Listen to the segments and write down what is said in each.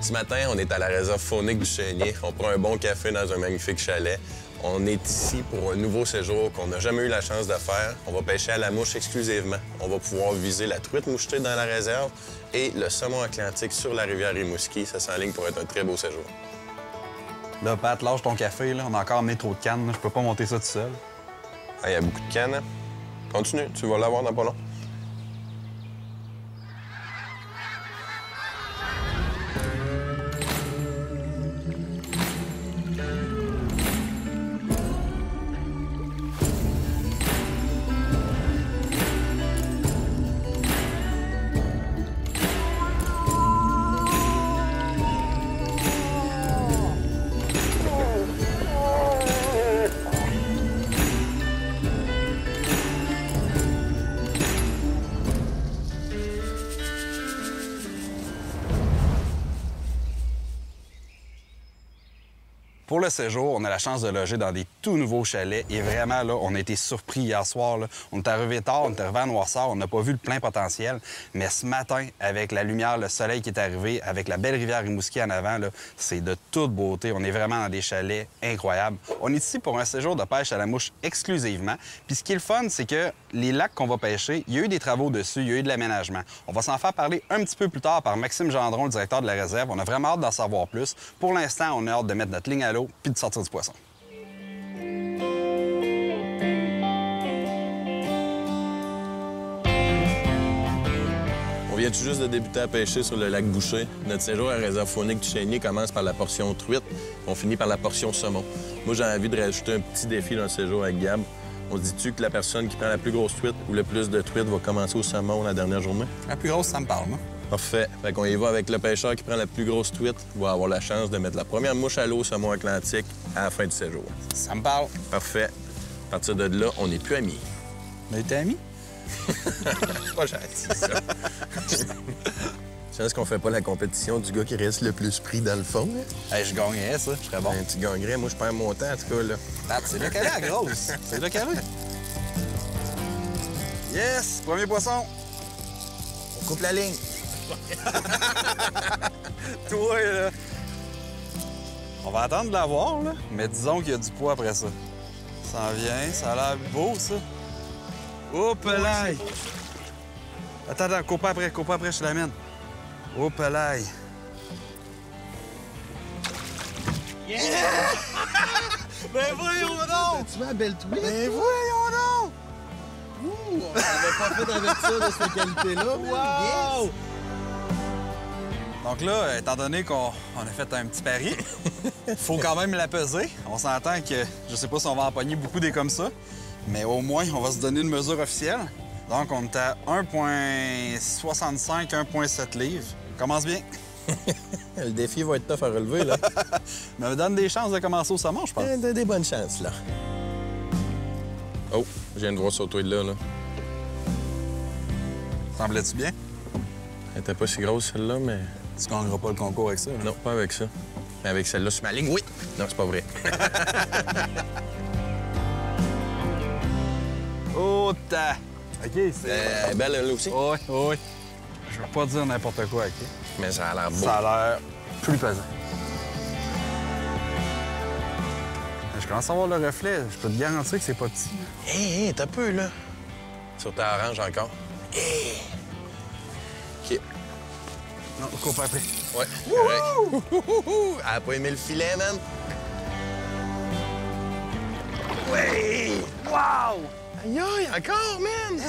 Ce matin, on est à la réserve faunique du Chénier. On prend un bon café dans un magnifique chalet. On est ici pour un nouveau séjour qu'on n'a jamais eu la chance de faire. On va pêcher à la mouche exclusivement. On va pouvoir viser la truite mouchetée dans la réserve et le saumon atlantique sur la rivière Rimouski. Ça s'enligne pour être un très beau séjour. Là, Pat, lâche ton café, là. On a encore amené trop de cannes, là. Je peux pas monter ça tout seul. Ah, il y a beaucoup de cannes. Hein? Continue, tu vas l'avoir dans pas long. Pour le séjour, on a la chance de loger dans des tout nouveaux chalets. Et vraiment, là, on a été surpris hier soir. Là. On est arrivé tard, on est arrivé à noirceur, on n'a pas vu le plein potentiel. Mais ce matin, avec la lumière, le soleil qui est arrivé, avec la belle rivière Rimouski en avant, c'est de toute beauté. On est vraiment dans des chalets incroyables. On est ici pour un séjour de pêche à la mouche exclusivement. Puis ce qui est le fun, c'est que les lacs qu'on va pêcher, il y a eu des travaux dessus, il y a eu de l'aménagement. On va s'en faire parler un petit peu plus tard par Maxime Gendron, le directeur de la réserve. On a vraiment hâte d'en savoir plus. Pour l'instant, on a hâte de mettre notre ligne à l'eau puis de sortir du poisson. On vient tout juste de débuter à pêcher sur le lac Boucher. Notre séjour à la réserve faunique du Chénier commence par la portion truite. On finit par la portion saumon. Moi, j'ai envie de rajouter un petit défi dans le séjour avec Gab. On se dit-tu que la personne qui prend la plus grosse truite ou le plus de truite va commencer au saumon la dernière journée? La plus grosse, ça me parle, moi. Parfait. Fait qu'on y va avec le pêcheur qui prend la plus grosse truite. Il va avoir la chance de mettre la première mouche à l'eau au saumon atlantique à la fin du séjour. Ça me parle. Parfait. À partir de là, on n'est plus amis. Mais t'es ami? Pas gentil, ça. Tu sais qu'on fait pas la compétition du gars qui reste le plus pris dans le fond? Hein? Hey, je gagnerais, ça. Je serais bon. Ben, tu gagnerais. Moi, je perds mon temps, en tout cas, là. Ah, c'est là qu'elle est, la grosse. C'est là qu'elle est. Yes! Premier poisson. On coupe la ligne. Toi, là. On va attendre de la voir, là. Mais disons qu'il y a du poids après ça. Ça en vient. Ça a l'air beau, ça. Hop là! Attends, coupe pas après, je te l'amène. Hop là! Yeah! Ben voyons donc! Tu vois, belle truite? Ben voyons donc! Ouh, on n'avait pas fait avec ça de cette qualité-là. Wow! Yes! Donc là, étant donné qu'on a fait un petit pari, faut quand même la peser. On s'entend que je sais pas si on va empoigner beaucoup des comme ça, mais au moins, on va se donner une mesure officielle. Donc, on est à 1,65, 1,7 livres. Commence bien. Le défi va être tough à relever, là. Me donne des chances de commencer au saumon, je pense. Des bonnes chances, là. Oh, je viens de voir sauter de là. Semblait-tu bien? Elle était pas si grosse, celle-là, mais... Tu gagneras pas le concours avec ça, là. Non, pas avec ça. Mais avec celle-là sur ma ligne, oui. Non, c'est pas vrai. Oh, ta! OK, c'est... Elle est belle, elle aussi. Oui, oui. Je veux pas dire n'importe quoi, OK? Mais ça a l'air beau. Ça a l'air plus pesant. Je commence à voir le reflet. Je peux te garantir que c'est pas petit. Hé, t'as peu, là. Sur ta orange encore. Hé! OK. Non, coupe après. Ouais, correct. Elle a pas aimé le filet, man? Oui! Wow! Aïe, aïe, encore, man!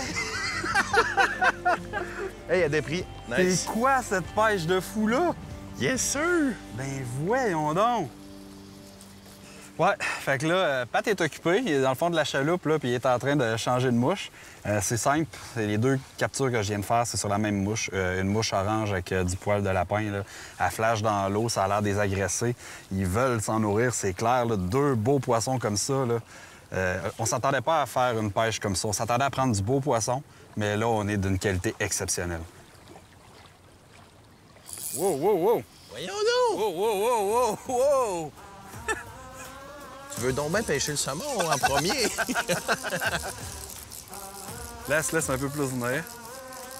Hey, il y a des prix. Nice. C'est quoi cette pêche de fou-là? Yes, sir! Ben voyons donc! Ouais, fait que là, Pat est occupé. Il est dans le fond de la chaloupe, là, puis il est en train de changer de mouche. C'est simple. C'est les deux captures que je viens de faire, c'est sur la même mouche. Une mouche orange avec du poil de lapin, là. Elle flash dans l'eau, ça a l'air désagressé. Ils veulent s'en nourrir, c'est clair, là. Deux beaux poissons comme ça, là. On s'attendait pas à faire une pêche comme ça. On s'attendait à prendre du beau poisson, mais là, on est d'une qualité exceptionnelle. Wow, wow, wow! Voyons donc! Wow, wow, wow, wow, wow! Tu veux donc bien pêcher le saumon en premier? Laisse un peu plus venir.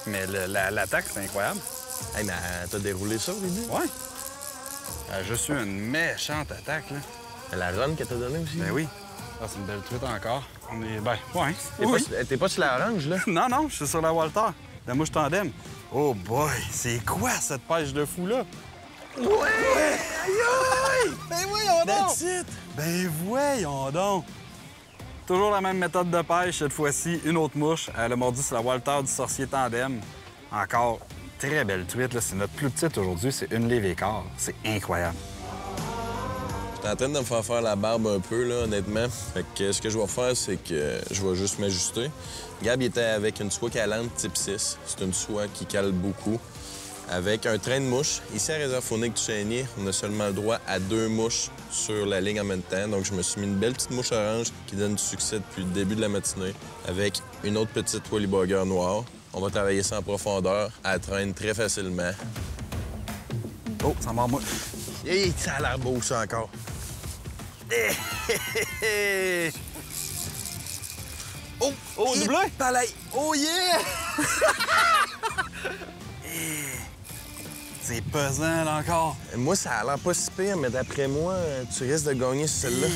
Mais l'attaque, c'est incroyable. Hey, mais t'as déroulé ça au début? Ouais. Je suis une méchante attaque, là. La run qu'elle t'a donnée aussi? Ben oui. Ah, c'est une belle truite encore. On est... Ben, ouais. T'es pas sur la orange, là? Non, non, je suis sur la Walter. La mouche tandem. Oh boy, c'est quoi cette pêche de fou-là? Ouais! Aïe! Ben voyons donc! That's it! Ben voyons donc! Toujours la même méthode de pêche, cette fois-ci, une autre mouche. Elle a mordu sur la Walter du sorcier tandem. Encore très belle truite, là. C'est notre plus petite aujourd'hui, c'est 1 livre et quart. C'est incroyable. Je suis en train de me faire la barbe un peu, là, honnêtement. Fait que ce que je vais faire, c'est que je vais juste m'ajuster. Gab, il était avec une soie calante type 6. C'est une soie qui cale beaucoup. Avec un train de mouches. Ici, à Réserve faunique du Chênier, on a seulement le droit à 2 mouches sur la ligne en même temps. Donc, je me suis mis une belle petite mouche orange qui donne du succès depuis le début de la matinée, avec une autre petite Wallybugger noire. On va travailler ça en profondeur, à traîne très facilement. Oh, ça mord moi. Hey, ça a l'air beau, ça, encore. Oh, oh, doublé! Palais! Oh yeah! C'est pesant, là, encore. Moi, ça a l'air pas si pire, mais d'après moi, tu risques de gagner sur celle-là.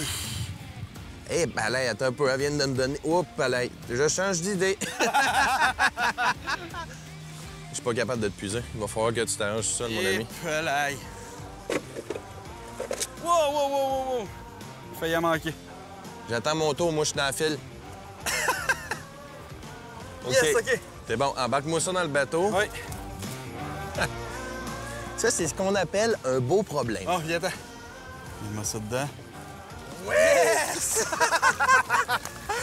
Hé, Palais, attends un peu, elle vient de me donner... Oups, Palais, je change d'idée. Je suis pas capable de te puiser. Il va falloir que tu t'arranges tout seul, mon ami. Palais. Wow, wow, wow, wow, wow. J'ai failli en manquer. J'attends mon tour, moi, je suis dans la file. Yes, OK. C'est bon, embarque-moi ça dans le bateau. Oui. Ça, c'est ce qu'on appelle un beau problème. Oh, viens-t'en. Mets-moi ça dedans. Yes!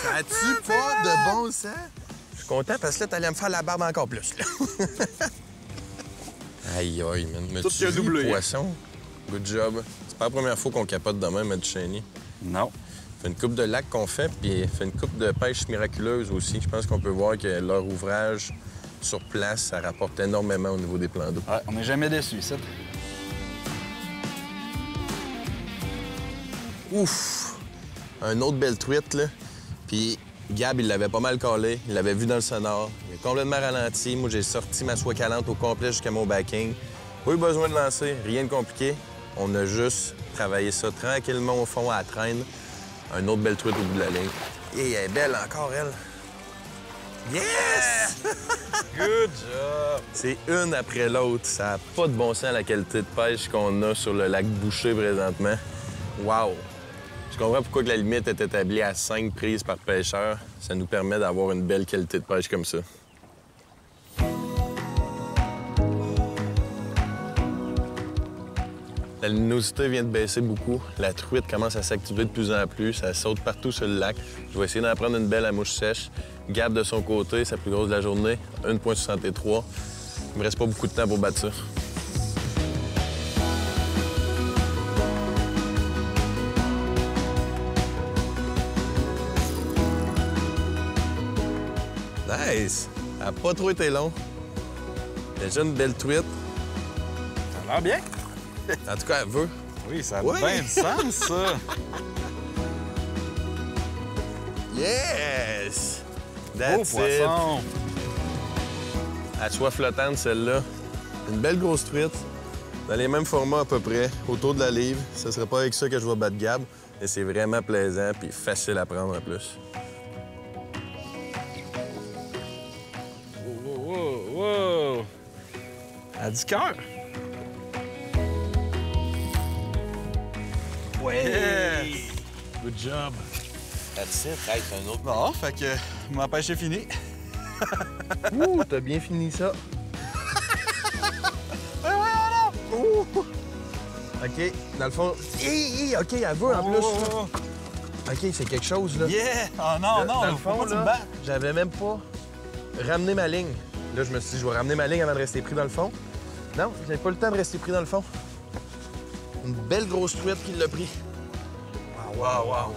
Ça a-tu pas de bon sens? Je suis content parce que là, t'allais me faire la barbe encore plus, là. Aïe, aïe, man. Mais Tout tu qui a doublé, hein? poisson. Good job. C'est pas la première fois qu'on capote de même à du Chênier. Non. Fait une coupe de lac qu'on fait, puis fait une coupe de pêche miraculeuse aussi. Je pense qu'on peut voir que leur ouvrage sur place, ça rapporte énormément au niveau des plans d'eau. Ouais, on n'est jamais déçus, ici. Ouf! Un autre belle truite, là. Puis Gab, il l'avait pas mal collé. Il l'avait vu dans le sonore. Il a complètement ralenti. Moi, j'ai sorti ma soie calante au complet jusqu'à mon backing. Pas eu besoin de lancer, rien de compliqué. On a juste travaillé ça tranquillement au fond, à la traîne. Un autre belle truite au bout de la ligne. Et elle est belle encore, elle. Yes! Good job! C'est une après l'autre. Ça n'a pas de bon sens la qualité de pêche qu'on a sur le lac Boucher présentement. Wow! Je comprends pourquoi que la limite est établie à 5 prises par pêcheur. Ça nous permet d'avoir une belle qualité de pêche comme ça. La luminosité vient de baisser beaucoup. La truite commence à s'activer de plus en plus. Ça saute partout sur le lac. Je vais essayer d'en prendre une belle à mouche sèche. Gab de son côté, sa plus grosse de la journée, 1,63. Il me reste pas beaucoup de temps pour battre ça. Nice! Ça n'a pas trop été long. Déjà une belle truite. Ça a l'air bien. En tout cas, elle veut. Oui, ça a Oui. bien du sens, ça. Yes! Beau That's it. poisson. À soie flottante, celle-là. Une belle grosse truite. Dans les mêmes formats à peu près, autour de la livre. Ce serait pas avec ça que je vais battre Gab. Mais c'est vraiment plaisant puis facile à prendre en plus. Wow, wow, wow. Elle a du cœur. Ouais! Good job. That's it. Hey, c'est un autre. Bon, fait que ma pêche est finie. Ouh, t'as bien fini ça. Ouh. OK, dans le fond... OK, elle veut en plus. OK, c'est quelque chose, là. Yeah! Oh non, non, Dans le faut fond, pas que tu me là, battes. j'avais même pas ramené ma ligne. Là, je me suis dit, je vais ramener ma ligne avant de rester pris dans le fond. Non, j'avais pas le temps de rester pris dans le fond. Une belle grosse truite qui l'a pris. Wow, wow.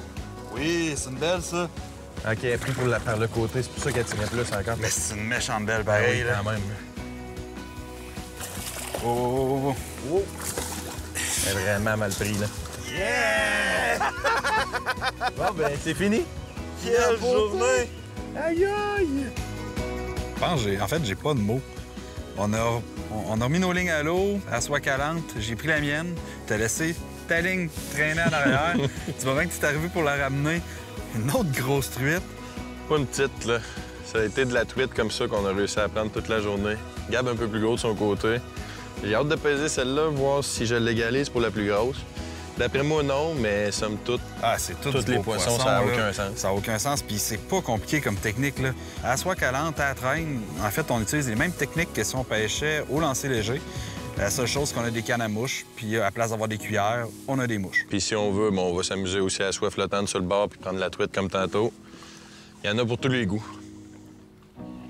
Oui, c'est une belle, ça. OK, elle est pris par le côté. C'est pour ça qu'elle tirait plus encore. Mais c'est une méchante belle, pareil, pareil, là. quand même. Oh, oh, oh, oh. Elle est vraiment mal pris, là. Yeah! Bon, ben, c'est fini. Quelle journée! Aïe, aïe! Je pense, en fait, j'ai pas de mots. On a remis nos lignes à l'eau, à soie calante. J'ai pris la mienne. T'as laissé ta ligne traîner en arrière. Tu vois bien que tu es arrivé pour la ramener. Une autre grosse truite. Pas une petite, là. Ça a été de la truite comme ça qu'on a réussi à prendre toute la journée. Gab un peu plus gros de son côté. J'ai hâte de peser celle-là, voir si je l'égalise pour la plus grosse. D'après moi, non, mais somme toute, c'est tout tous les poissons, ça n'a aucun sens. Ça n'a aucun sens, puis c'est pas compliqué comme technique, là. À la soie calante, à la traîne, en fait, on utilise les mêmes techniques que si on pêchait au lancer léger. La seule chose, c'est qu'on a des cannes à mouches, puis à la place d'avoir des cuillères, on a des mouches. Puis si on veut, bon, on va s'amuser aussi à la soie flottante sur le bord puis prendre la truite comme tantôt. Il y en a pour tous les goûts.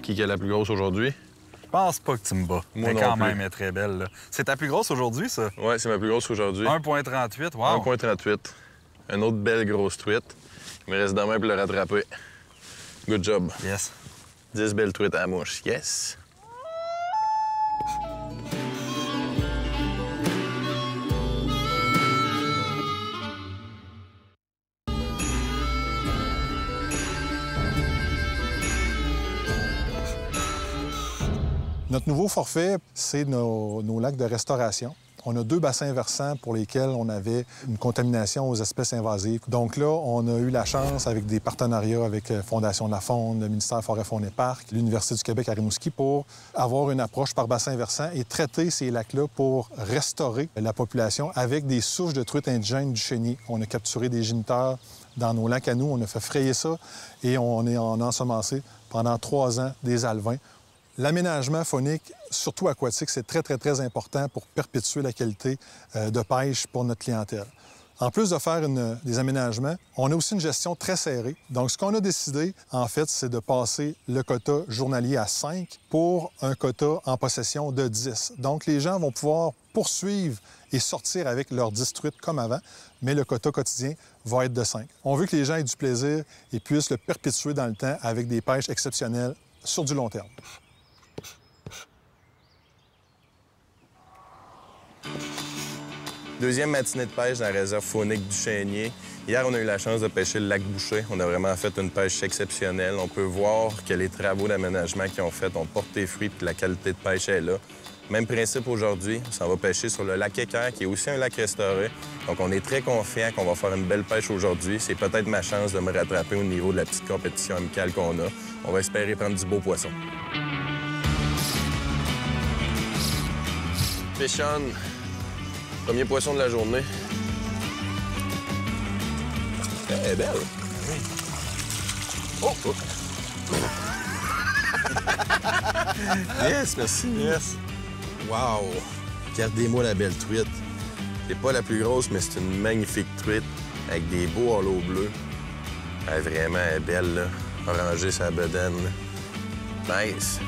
Qui est la plus grosse aujourd'hui? Je pense pas que tu me bats. Moi mais non quand plus. même, elle est très belle, là. C'est ta plus grosse aujourd'hui, ça? Ouais, c'est ma plus grosse aujourd'hui. 1,38, wow! 1,38. Une autre belle grosse truite. Il me reste demain pour le rattraper. Good job. Yes. 10 belles truites à la mouche. Yes! Notre nouveau forfait, c'est nos lacs de restauration. On a 2 bassins versants pour lesquels on avait une contamination aux espèces invasives. Donc là, on a eu la chance, avec des partenariats avec Fondation de la Faune, le ministère Forêt, Faune et Parcs, l'Université du Québec à Rimouski, pour avoir une approche par bassin versant et traiter ces lacs-là pour restaurer la population avec des souches de truites indigènes du chénier. On a capturé des géniteurs dans nos lacs à nous, on a fait frayer ça et on a ensemencé pendant 3 ans des alevins. L'aménagement faunique, surtout aquatique, c'est très, très, très important pour perpétuer la qualité de pêche pour notre clientèle. En plus de faire des aménagements, on a aussi une gestion très serrée. Donc, ce qu'on a décidé, en fait, c'est de passer le quota journalier à 5 pour un quota en possession de 10. Donc, les gens vont pouvoir poursuivre et sortir avec leurs 10 truites comme avant, mais le quota quotidien va être de 5. On veut que les gens aient du plaisir et puissent le perpétuer dans le temps avec des pêches exceptionnelles sur du long terme. Deuxième matinée de pêche dans la réserve faunique du Chénier. Hier, on a eu la chance de pêcher le lac Boucher. On a vraiment fait une pêche exceptionnelle. On peut voir que les travaux d'aménagement qu'ils ont faits ont porté fruit et que la qualité de pêche est là. Même principe aujourd'hui, on s'en va pêcher sur le lac Équerre, qui est aussi un lac restauré. Donc, on est très confiant qu'on va faire une belle pêche aujourd'hui. C'est peut-être ma chance de me rattraper au niveau de la petite compétition amicale qu'on a. On va espérer prendre du beau poisson. Fish on. Premier poisson de la journée. Elle est belle. Oui. Oh! Oh. Yes, merci. Yes. Wow! Regardez-moi la belle truite. C'est pas la plus grosse, mais c'est une magnifique truite avec des beaux halos bleus. Elle est vraiment belle, là. Orangée sa bedaine. Là. Nice.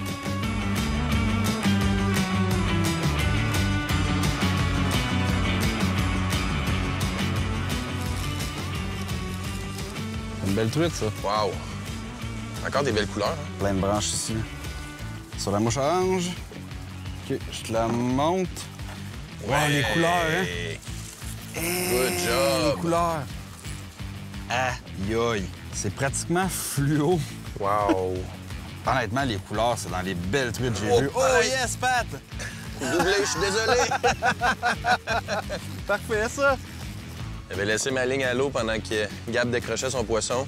Une belle truite, ça. Wow! Encore des belles couleurs. Hein? Plein de branches ici. Sur la mouche orange. OK, je te la monte. Ouais, les couleurs, hein? Good Les job! couleurs. Aïe, aïe. C'est pratiquement fluo. Wow! Honnêtement, les couleurs, c'est dans les belles truites que j'ai Oh, vues. Oh, pareil. yes, Pat! Doublé, je suis désolé! Parfait, ça! J'avais laissé ma ligne à l'eau pendant que Gab décrochait son poisson.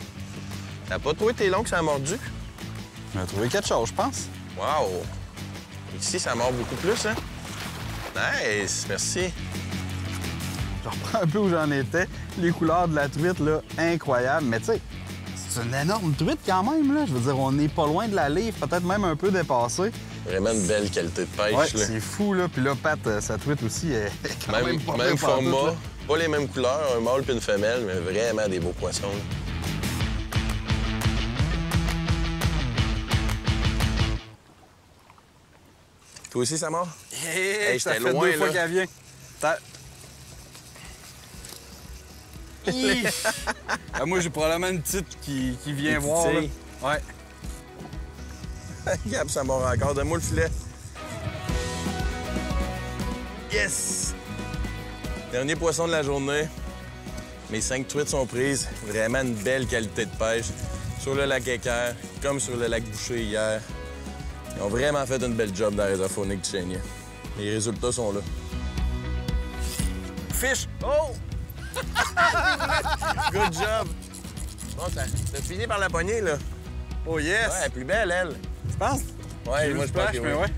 Ça n'a pas trop été long que ça a mordu. On a trouvé quelque chose, je pense. Wow! Ici, ça mord beaucoup plus, hein? Nice! Merci. Je reprends un peu où j'en étais. Les couleurs de la truite, là, incroyables. Mais tu sais, c'est une énorme truite quand même, là. Je veux dire, on n'est pas loin de la livre, peut-être même un peu dépassé. Vraiment une belle qualité de pêche, Ouais, là. c'est fou, là. Puis là, Pat, sa truite aussi est quand même pas Même pire pantoute, format, là. pas les mêmes couleurs, un mâle puis une femelle, mais vraiment des beaux poissons. Là. Toi aussi, ça mord? Hey, ça j'étais fait loin, 2 fois là. qu'elle vient. Moi, j'ai probablement une petite qui vient Une voir. Là. petite. Ouais. Gab, ça mord encore. Donne-moi le filet. Yes! Dernier poisson de la journée. Mes 5 truites sont prises. Vraiment une belle qualité de pêche. Sur le lac Équerre, comme sur le lac Boucher hier. Ils ont vraiment fait une belle job dans la réserve faunique du Chénier. Les résultats sont là. Fish! Oh! Good job! Bon, t'as fini par la poignée, là. Oh yes! Ouais, elle est plus belle, elle. Tu penses? Ouais, moi, je pense que mais oui. ouais.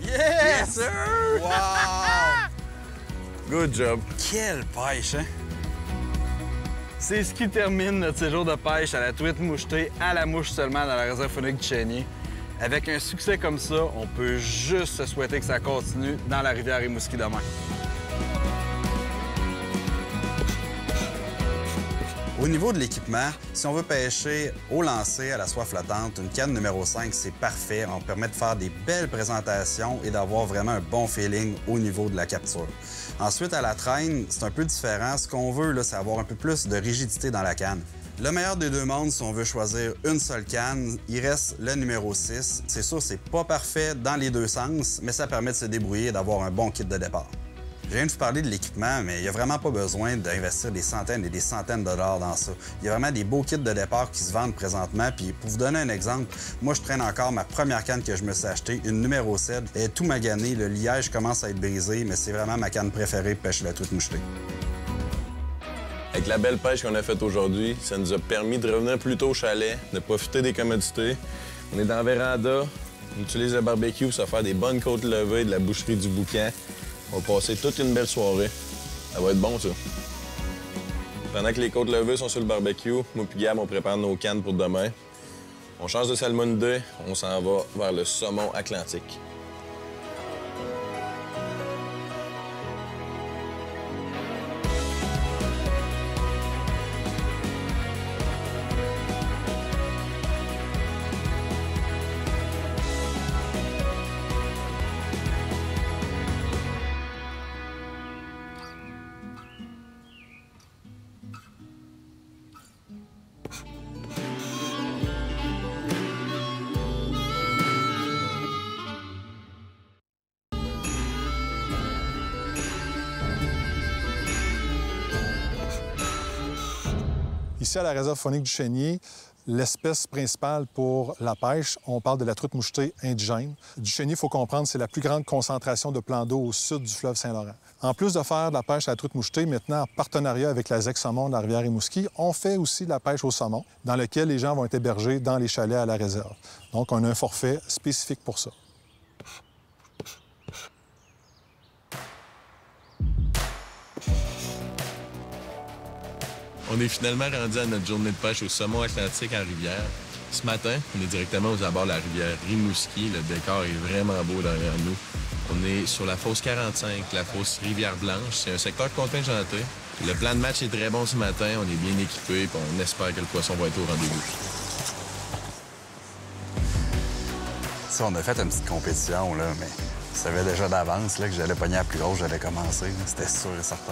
Yes! Yes, sir! Wow! Good job. Quelle pêche, hein? C'est ce qui termine notre séjour de pêche à la truite mouchetée à la mouche seulement dans la réserve faunique du Chénier. Avec un succès comme ça, on peut juste se souhaiter que ça continue dans la rivière Rimouski demain. Au niveau de l'équipement, si on veut pêcher au lancer à la soie flottante, une canne numéro 5, c'est parfait. On permet de faire des belles présentations et d'avoir vraiment un bon feeling au niveau de la capture. Ensuite, à la traîne, c'est un peu différent. Ce qu'on veut, là, c'est avoir un peu plus de rigidité dans la canne. Le meilleur des deux mondes, si on veut choisir une seule canne, il reste le numéro 6. C'est sûr, c'est pas parfait dans les deux sens, mais ça permet de se débrouiller et d'avoir un bon kit de départ. Je viens de vous parler de l'équipement, mais il n'y a vraiment pas besoin d'investir des centaines et des centaines de dollars dans ça. Il y a vraiment des beaux kits de départ qui se vendent présentement. Puis pour vous donner un exemple, moi, je traîne encore ma première canne que je me suis achetée, une numéro 7. Elle est tout maganée, le liège commence à être brisé, mais c'est vraiment ma canne préférée pour pêcher la truite mouchetée. Avec la belle pêche qu'on a faite aujourd'hui, ça nous a permis de revenir plus tôt au chalet, de profiter des commodités. On est dans la véranda, on utilise le barbecue pour se faire des bonnes côtes levées de la boucherie du Boucan. On va passer toute une belle soirée. Ça va être bon, ça. Pendant que les côtes levées sont sur le barbecue, moi et Gab, on prépare nos cannes pour demain. On change de salmonidé, on s'en va vers le saumon atlantique. Ici, à la réserve faunique du Chénier, l'espèce principale pour la pêche, on parle de la truite mouchetée indigène. Du Chénier, il faut comprendre, c'est la plus grande concentration de plans d'eau au sud du fleuve Saint-Laurent. En plus de faire de la pêche à la truite mouchetée, maintenant, en partenariat avec la ZEC Saumon de la rivière Rimouski, on fait aussi de la pêche au saumon, dans lequel les gens vont être hébergés dans les chalets à la réserve. Donc, on a un forfait spécifique pour ça. On est finalement rendu à notre journée de pêche au saumon atlantique en rivière. Ce matin, on est directement aux abords de la rivière Rimouski. Le décor est vraiment beau derrière nous. On est sur la fosse 45, la fosse Rivière-Blanche. C'est un secteur contingenté. Le plan de match est très bon ce matin. On est bien équipés et on espère que le poisson va être au rendez-vous. Ça, on a fait une petite compétition, là, mais je savais déjà d'avance là, que j'allais pogner à plus haut, j'allais commencer. C'était sûr et certain.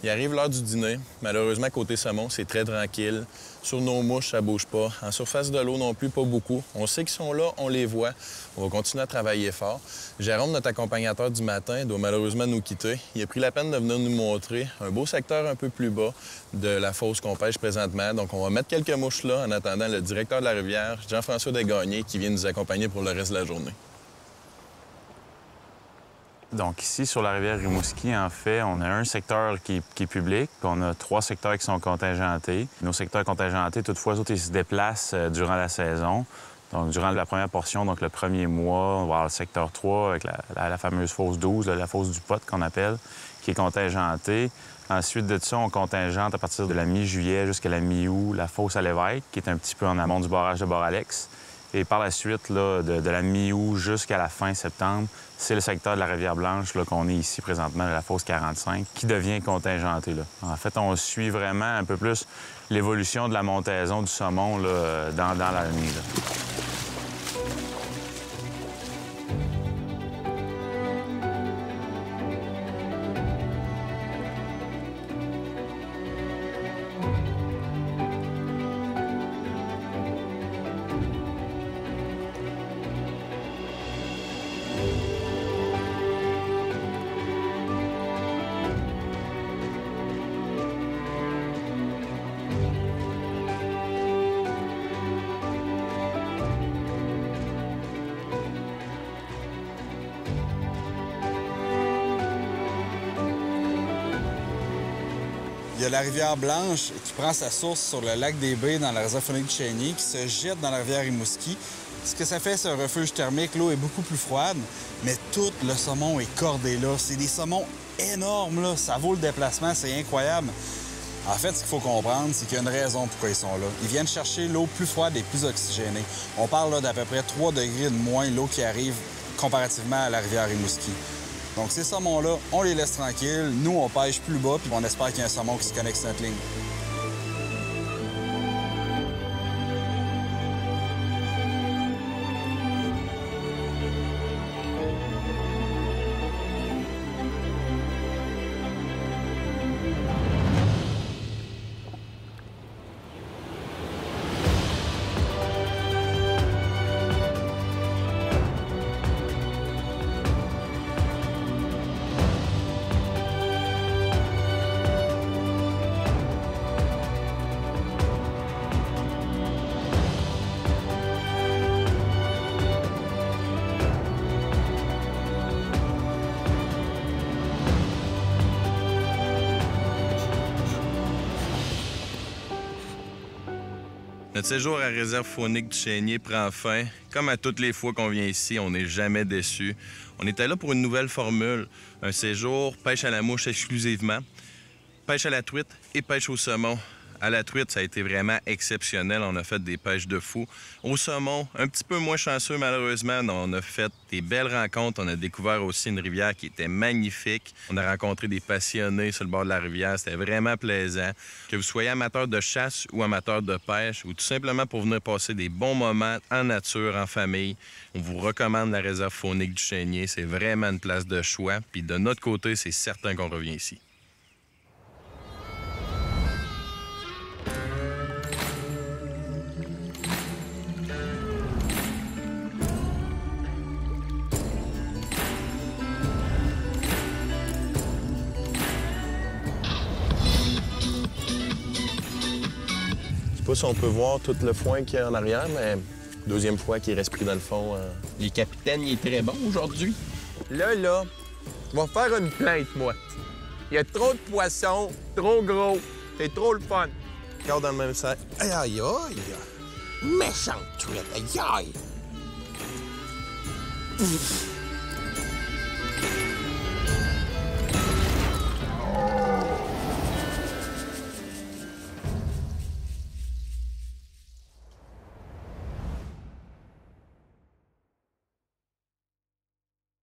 Il arrive l'heure du dîner. Malheureusement, côté saumon, c'est très tranquille. Sur nos mouches, ça bouge pas. En surface de l'eau non plus, pas beaucoup. On sait qu'ils sont là, on les voit. On va continuer à travailler fort. Jérôme, notre accompagnateur du matin, doit malheureusement nous quitter. Il a pris la peine de venir nous montrer un beau secteur un peu plus bas de la fosse qu'on pêche présentement. Donc, on va mettre quelques mouches là en attendant le directeur de la rivière, Jean-François Desgagnés, qui vient nous accompagner pour le reste de la journée. Donc ici, sur la rivière Rimouski, en fait, on a un secteur qui est public, puis on a 3 secteurs qui sont contingentés. Nos secteurs contingentés, toutefois, eux autres, ils se déplacent durant la saison. Donc, durant la première portion, donc le premier mois, on va avoir le secteur 3 avec la fameuse fosse 12, la fosse du Pot qu'on appelle, qui est contingentée. Ensuite de ça, on contingente à partir de la mi-juillet jusqu'à la mi-août la fosse à l'Évêque, qui est un petit peu en amont du barrage de Bar-Alex. Et par la suite, là, de la mi-août jusqu'à la fin septembre, c'est le secteur de la Rivière-Blanche là, qu'on est ici présentement, la fosse 45, qui devient contingenté. Là. En fait, on suit vraiment un peu plus l'évolution de la montaison du saumon là, dans l'année. Il y a la rivière Blanche qui prend sa source sur le lac des Baies dans la réserve faunique du Chênier, qui se jette dans la rivière Rimouski. Ce que ça fait, c'est un refuge thermique. L'eau est beaucoup plus froide, mais tout le saumon est cordé là. C'est des saumons énormes, là. Ça vaut le déplacement, c'est incroyable. En fait, ce qu'il faut comprendre, c'est qu'il y a une raison pourquoi ils sont là. Ils viennent chercher l'eau plus froide et plus oxygénée. On parle là d'à peu près 3 degrés de moins l'eau qui arrive comparativement à la rivière Rimouski. Donc ces saumons-là, on les laisse tranquilles. Nous, on pêche plus bas, puis on espère qu'il y a un saumon qui se connecte sur notre ligne. Notre séjour à la réserve faunique du Chênier prend fin. Comme à toutes les fois qu'on vient ici, on n'est jamais déçus. On était là pour une nouvelle formule. Un séjour pêche à la mouche exclusivement, pêche à la truite et pêche au saumon. À la truite, ça a été vraiment exceptionnel. On a fait des pêches de fou. Au saumon, un petit peu moins chanceux malheureusement. On a fait des belles rencontres. On a découvert aussi une rivière qui était magnifique. On a rencontré des passionnés sur le bord de la rivière. C'était vraiment plaisant. Que vous soyez amateur de chasse ou amateur de pêche ou tout simplement pour venir passer des bons moments en nature, en famille, on vous recommande la réserve faunique du Chênier. C'est vraiment une place de choix. Puis de notre côté, c'est certain qu'on revient ici. Je sais pas si on peut voir tout le foin qu'il y a en arrière, mais deuxième fois qu'il reste pris dans le fond. Le capitaine, il est très bon aujourd'hui. Là, je vais faire une plainte, moi. Il y a trop de poissons, trop gros. C'est trop le fun. Regarde dans le même sac. Aïe, aïe, aïe. Méchante truite, aïe, aïe.